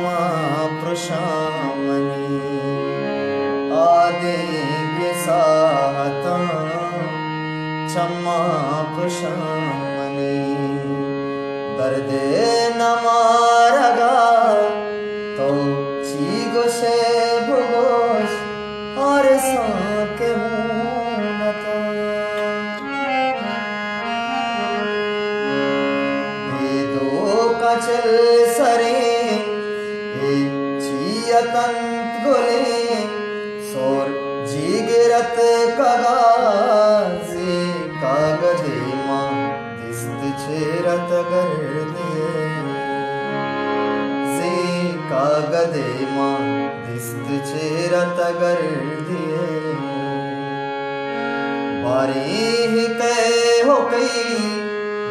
क्षमा प्रशामनी आदि साहता क्षमा प्रशामनी दर्द न मारगा तो चीगो से भुगोश और साके हूनता ये दो कचल सरे चियतंत गोले सोर जीगिरत कगाजे कागजे मां दिस्त छेरत गर्दे से कागदे मां दिस्त छेरत गर्दे बारी ही कह हो कई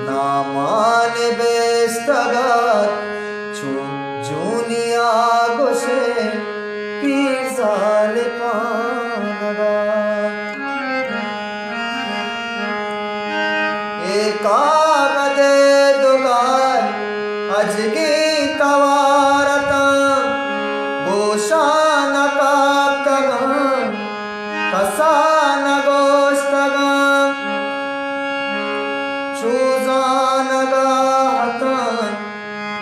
ना मान बेस्तगार छू जूनिया गोशे पीर साल पानगा कागदे दुगार अजगी तवारता गोशान काकगम कसान गोस्तगम चूजान गाहतन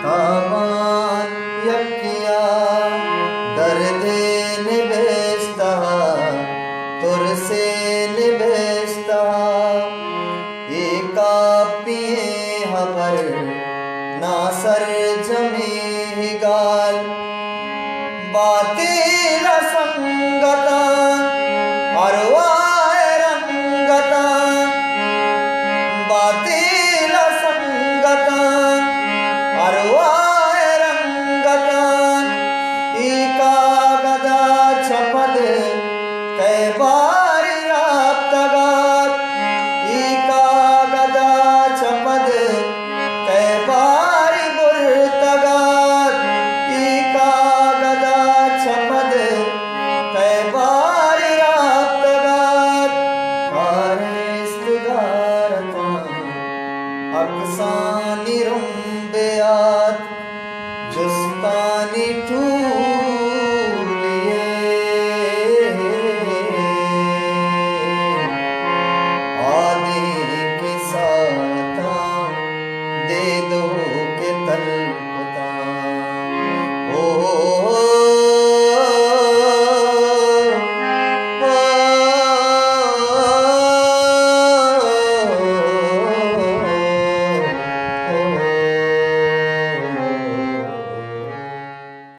ताबान यकिया दर्दे निबेस्ता तुरसे निबेस्ता पिए हबर नासर जमे गाल बातिल संगता अरवाए रंगता बातिल संगता अरवाए रंगता एका गदा छपद कै बारी राप्तगार एका छपद कै बारी बुरतगार एका गदा छपद कै बारी राप्तगार कारस्तगारता अक्सानी रुम्बेयात जुस्तानी